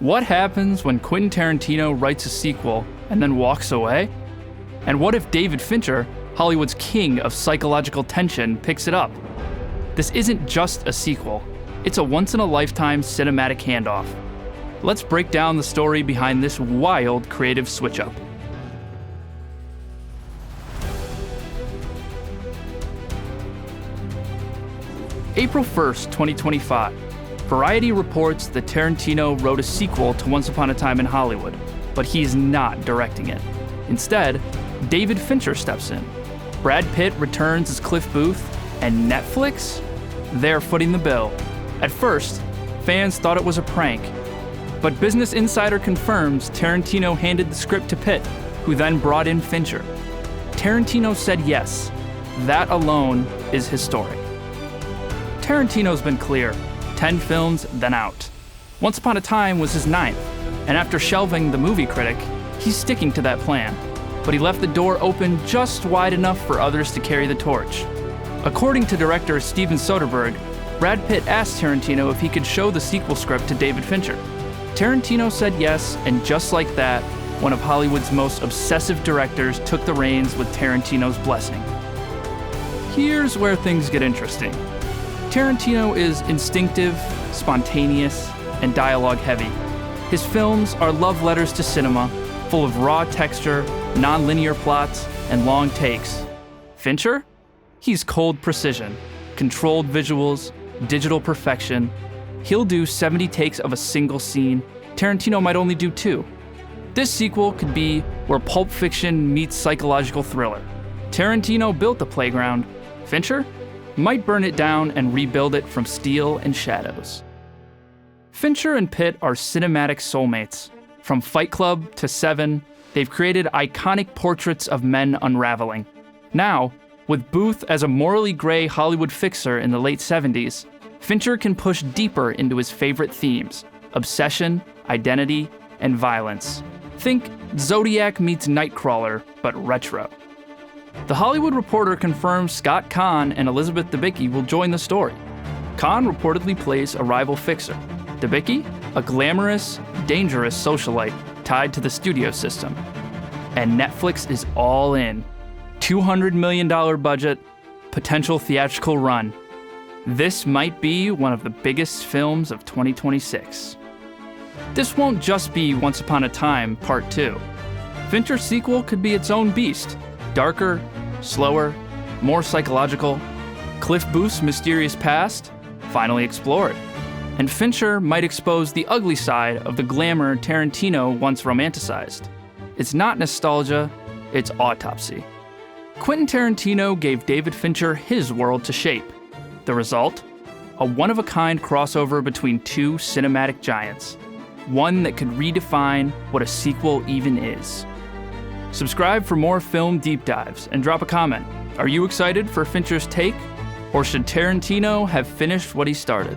What happens when Quentin Tarantino writes a sequel and then walks away? And what if David Fincher, Hollywood's king of psychological tension, picks it up? This isn't just a sequel, it's a once-in-a-lifetime cinematic handoff. Let's break down the story behind this wild creative switch-up. April 1st, 2025. Variety reports that Tarantino wrote a sequel to Once Upon a Time in Hollywood, but he's not directing it. Instead, David Fincher steps in. Brad Pitt returns as Cliff Booth, and Netflix? They're footing the bill. At first, fans thought it was a prank, but Business Insider confirms Tarantino handed the script to Pitt, who then brought in Fincher. Tarantino said yes. That alone is historic. Tarantino's been clear. 10 films, then out. Once Upon a Time was his 9th, and after shelving The Movie Critic, he's sticking to that plan. But he left the door open just wide enough for others to carry the torch. According to director Steven Soderbergh, Brad Pitt asked Tarantino if he could show the sequel script to David Fincher. Tarantino said yes, and just like that, one of Hollywood's most obsessive directors took the reins with Tarantino's blessing. Here's where things get interesting. Tarantino is instinctive, spontaneous, and dialogue-heavy. His films are love letters to cinema, full of raw texture, non-linear plots, and long takes. Fincher? He's cold precision, controlled visuals, digital perfection. He'll do 70 takes of a single scene. Tarantino might only do 2. This sequel could be where Pulp Fiction meets psychological thriller. Tarantino built the playground. Fincher might burn it down and rebuild it from steel and shadows. Fincher and Pitt are cinematic soulmates. From Fight Club to Seven, they've created iconic portraits of men unraveling. Now, with Booth as a morally gray Hollywood fixer in the late 70s, Fincher can push deeper into his favorite themes: obsession, identity, and violence. Think Zodiac meets Nightcrawler, but retro. The Hollywood Reporter confirms Scott Caan and Elizabeth Debicki will join the story. Caan reportedly plays a rival fixer. Debicki, a glamorous, dangerous socialite tied to the studio system. And Netflix is all in. $200 million budget, potential theatrical run. This might be one of the biggest films of 2026. This won't just be Once Upon a Time Part 2. Fincher's sequel could be its own beast. Darker, slower, more psychological. Cliff Booth's mysterious past, finally explored. And Fincher might expose the ugly side of the glamour Tarantino once romanticized. It's not nostalgia, it's autopsy. Quentin Tarantino gave David Fincher his world to shape. The result? A one-of-a-kind crossover between two cinematic giants. One that could redefine what a sequel even is. Subscribe for more film deep dives and drop a comment. Are you excited for Fincher's take? Or should Tarantino have finished what he started?